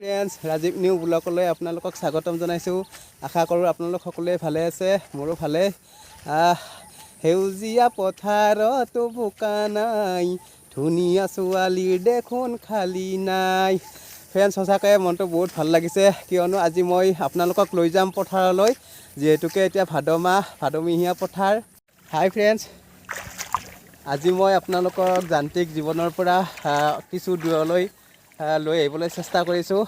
Friends Rajiv new ব্লগলৈ আপোনালোকক স্বাগতম জনাইছোঁ। আশা কৰোঁ আপোনালোক সকলোৱে ভালে আছে, মোৰো ভালে। সেউজীয়া পথাৰতো বোকা নাই, ধুনীয়া ছোৱালীৰ দেখোন খালী নাই। ফ্ৰেণ্ডছ সঁচাকৈ মনটো বহুত ভাল লাগিছে, কিয়নো আজি মই আপোনালোকক লৈ যাম পথাৰলৈ, যিহেতুকে এতিয়া ভাদমহীয়া পথাৰ। হাই ফ্ৰেণ্ডছ, আজি মই আপোনালোকক যান্ত্ৰিক জীৱনৰ পৰা কিছু দূৰলৈ লৈ আহিবলৈ চেষ্টা কৰিছোঁ।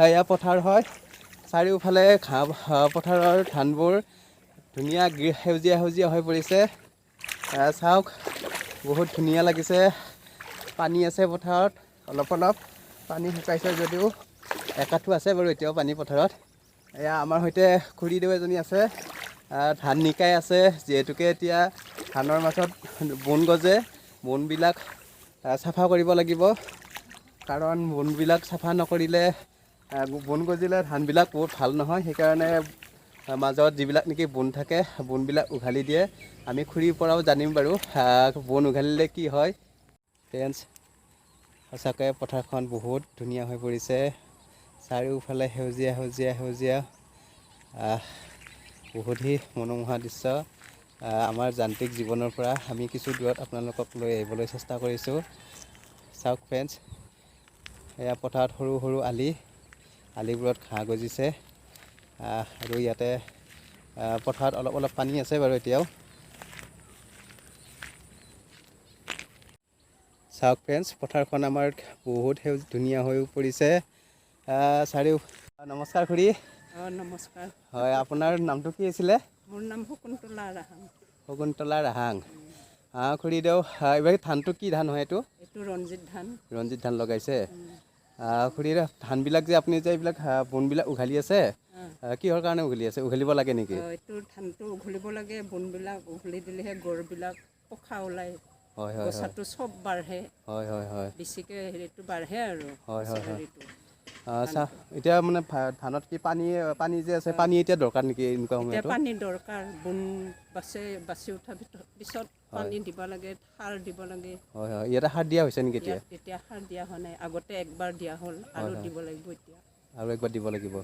এয়া পথাৰ হয়, চাৰিওফালে পথাৰৰ ধানবোৰ ধুনীয়া সেউজীয়া হৈ পৰিছে। চাওক, বহুত ধুনীয়া লাগিছে। পানী আছে পথাৰত, অলপ পানী শুকাইছে যদিও একাঠো আছে বাৰু এতিয়াও পানী পথাৰত। এয়া আমাৰ সৈতে খুৰীদেউ এজনী আছে, ধান নিকাই আছে, যিহেতুকে এতিয়া ধানৰ মাজত বন গজে। বনবিলাক চাফা কৰিব লাগিব, কাৰণ বনবিলাক চাফা নকৰিলে, বন গজিলে ধানবিলাক বহুত ভাল নহয়। সেইকাৰণে মাজত যিবিলাক নেকি বন থাকে, বনবিলাক উঘালি দিয়ে। আমি খুৰীৰ পৰাও জানিম বাৰু বন উঘালিলে কি হয়। ফ্ৰেণ্ডছ, সঁচাকৈ পথাৰখন বহুত ধুনীয়া হৈ পৰিছে। চাৰিওফালে সেউজীয়া বহুতেই মনোমোহা দৃশ্য। আমাৰ যান্ত্ৰিক জীৱনৰ পৰা আমি কিছু দূৰত আপোনালোকক লৈ আহিবলৈ চেষ্টা কৰিছোঁ। চাওক ফ্ৰেণ্ডছ, এয়া পথাৰত সৰু আলিবোৰত ঘাঁহ গজিছে, আৰু ইয়াতে পথাৰত অলপ পানী আছে বাৰু এতিয়াও। চাওক ফ্ৰেণ্ডছ, পথাৰখন আমাৰ বহুত ধুনীয়া হৈ পৰিছে। নমস্কাৰ খুৰী। নমস্কাৰ। হয়, আপোনাৰ নামটো কি আছিলে? মোৰ নাম শকুন্তলা ৰাহাং। শকুন্তলা ৰাহাং। খুৰীদেউ, এইবাৰ ধানটো কি ধান হয়? এইটো ৰঞ্জিত ধান। ৰঞ্জিত ধান লগাইছে। খুৰীদেউ, ধানবিলাক যে আপুনি যে এইবিলাক বনবিলাক উঘালি আছে, কিহৰ কাৰণে উঘালি আছে? উঘালিব লাগে নেকি? এইটো ধানটো উঘালিব লাগে, বনবিলাক উঘালি দিলেহে গড়বিলাক পোখা ওলায়। হয়। গছাটো চব বাঢ়ে। হয়। বেছিকৈ হেৰিটো বাঢ়ে আৰু। হয়। হেৰিটো এতিয়া মানে ধানত কি পানী যে আছে, পানী এতিয়া দৰকাৰ নেকি এনেকুৱা এতিয়া সময়তো? পানী দৰকাৰ। বন বাচি উঠাৰ পিছত পানী দিব লাগে, সাৰ দিব লাগে। হয়। ইয়াতে সাৰ দিয়া হৈছে নেকি এতিয়া? এতিয়া সাৰ দিয়া হোৱা নাই, আগতে একবাৰ দিয়া হ'ল, আৰু দিব লাগিব এতিয়া। আৰু একবাৰ দিব লাগিব।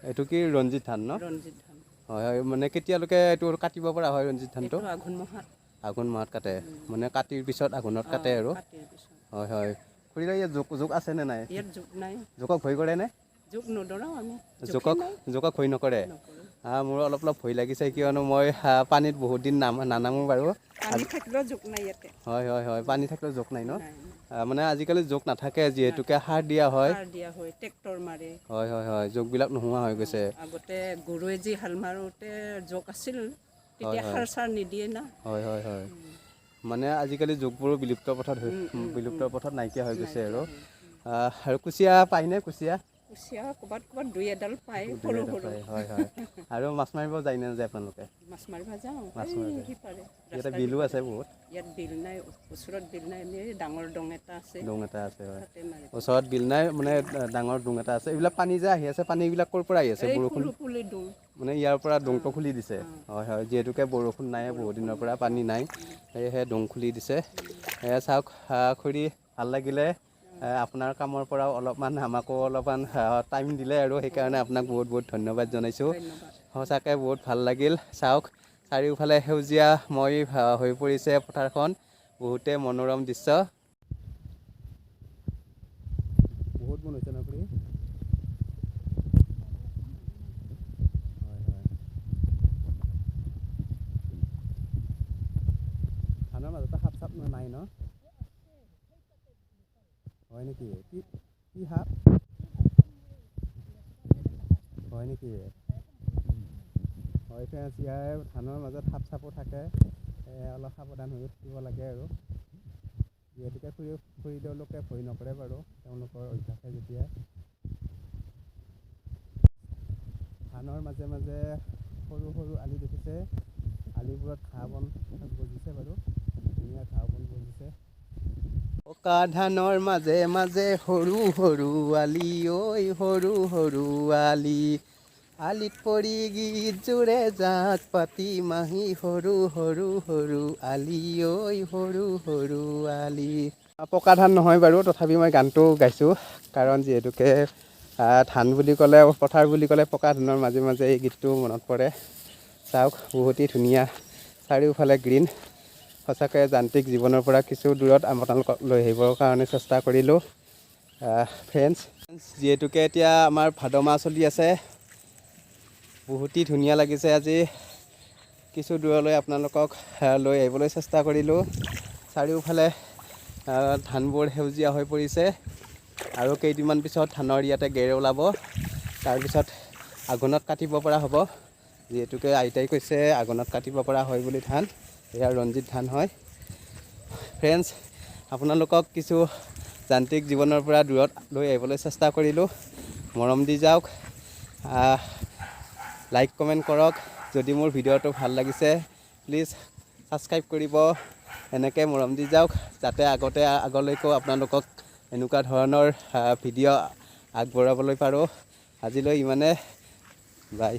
এইটো কি ৰঞ্জিত ধান ন? ৰঞ্জিত ধান। হয়। মানে কেতিয়ালৈকে এইটো কাটিব পৰা হয় ৰঞ্জিত ধানটো? এইটো আঘোণ মাহত। আঘোণ মাহত কাটে, মানে কাটিৰ পিছত আঘোণত কাটে আৰু। কাটিৰ পিছত। হয়। খুৰীদেউ, ইয়াত জোক আছেনে নাই? ইয়াত জোক নাই। জোকক ভয় কৰেনে? জোক নধৰাও আমি। জোকক ভয় নকৰে? মোৰো অলপ ভয় লাগিছে, কিয়নো মই পানীত বহুত দিন নানামো বাৰু। পানী থাকিলেও জোক নাই ইয়াতে। হয়। পানী থাকিলেও জোক নাই ন? মানে আজিকালি জোক নাথাকে, যিহেতুকে সাৰ দিয়া হয়। ট্ৰেক্টৰ মাৰে। হয়। জোকবিলাক নোহোৱা হৈ গৈছে। আগতে গৰুৱে যি হাল মাৰোঁতে জোক আছিল, তেতিয়া সাৰ চাৰ নিদিয়ে না। হয়। মানে আজিকালি জোকবোৰো বিলুপ্ত পথত নাইকিয়া হৈ গৈছে আৰু। কুচিয়া পায়নে? কুচিয়া ক'ৰবাত দুই এডাল পায়, দুই সৰু এটা সৰু। পায়। হয়। আৰু মাছ মাৰিব যায় নে নাযায় আপোনালোকে? মাছ মাৰিব যাওঁ, মাছ মাৰিব যায়। সিপাৰে ইয়াতে ৰাস্তাৰ বিলো সিপাৰে। আছে বহুত। ইয়াত বিল নাই, ওচৰত বিল নাই, এনেই ডাঙৰ দং এটা আছে। হয়। তাতে মাৰিব যাওঁ। ওচৰত বিল নাই, মানে ডাঙৰ ডোং এটা আছে। এইবিলাক পানী যে আহি আছে, পানীবিলাক ক'ৰ পৰা আহি আছে? এই বৰষুণ সুৰুপুলি দোং। মানে ইয়াৰ পৰা ডোংটো খুলি দিছে। হয়। যিহেতুকে বৰষুণ নাই, বহুত দিনৰ পৰা পানী নাই, সেয়েহে ডোং খুলি দিছে। চাওক খুৰী, ভাল লাগিলে। আপোনাৰ কামৰ পৰাও আমাকো অলপমান টাইম দিলে, আৰু সেইকাৰণে আপোনাক বহুত ধন্যবাদ জনাইছোঁ। ধন্যবাদ। সঁচাকৈ বহুত ভাল লাগিল। চাওক, চাৰিওফালে সেউজীয়াময় হৈ পৰিছে পথাৰখন, বহুতেই মনোৰম দৃশ্য। বহুত মন হৈছে ন খুৰী? হয়। ধানৰ মাজতে সাপ চাপ নাই ন? হয় নেকি? কি সাপ? হয় নেকি? হয় ফ্ৰেণ্ডছ, ইয়াৰ ধানৰ মাজত সাপ চাপো থাকে, অলপ সাৱধান হৈ থাকিব লাগে আৰু। যিহেতুকে খুৰীদেউলোকে ভয় নকৰে বাৰু, তেওঁলোকৰ অভ্যাসে যেতিয়া। ধানৰ মাজে সৰু আলি দেখিছে, আলিবোৰত ঘাঁহ বন গজিছে বাৰু, ধুনীয়া ঘাঁহ বন গজিছে। পকা ধানৰ মাজে সৰু আলি, ঐ সৰু আলি। আলিত পৰি গীত জোৰে জাক পাতি মাহী, সৰু আলি, ঐ সৰু আলি। পকা ধান নহয় বাৰু, তথাপি মই গানটো গাইছোঁ, কাৰণ যিহেতুকে ধান বুলি ক'লে পথাৰ বুলি ক'লে পকা ধানৰ মাজে মাজে এই গীতটো মনত পৰে। চাওক বহুতেই ধুনীয়া, চাৰিওফালে গ্ৰীণ। সঁচাকৈ যান্ত্ৰিক জীৱনৰ পৰা কিছু দূৰত আপোনালোকক লৈ আহিবৰ কাৰণে চেষ্টা কৰিলোঁ ফ্ৰেণ্ডছ। যিহেতুকে এতিয়া আমাৰ ভাদ মাহ চলি আছে, বহুতেই ধুনীয়া লাগিছে আজি। কিছু দূৰলৈ আপোনালোকক লৈ আহিবলৈ চেষ্টা কৰিলোঁ। চাৰিওফালে ধানবোৰ সেউজীয়া হৈ পৰিছে আৰু কেইদিনমান পিছত ধানৰ ইয়াতে গেৰ ওলাব। তাৰপিছত আঘোণত কাটিব পৰা হ'ব। যিহেতুকে আইতাই কৈছে আঘোণত কাটিব পৰা হয় বুলি ধান। এয়া ৰঞ্জিত ধান হয়। ফ্ৰেণ্ডছ, আপোনালোকক কিছু যান্ত্ৰিক জীৱনৰ পৰা দূৰত লৈ আহিবলৈ চেষ্টা কৰিলোঁ। মৰম দি যাওক, লাইক কমেণ্ট কৰক। যদি মোৰ ভিডিঅ'টো ভাল লাগিছে প্লিজ ছাবস্ক্ৰাইব কৰিব। এনেকৈ মৰম দি যাওক যাতে আগলৈকো আপোনালোকক এনেকুৱা ধৰণৰ ভিডিঅ' আগবঢ়াবলৈ পাৰোঁ। আজিলৈ ইমানে, বাই।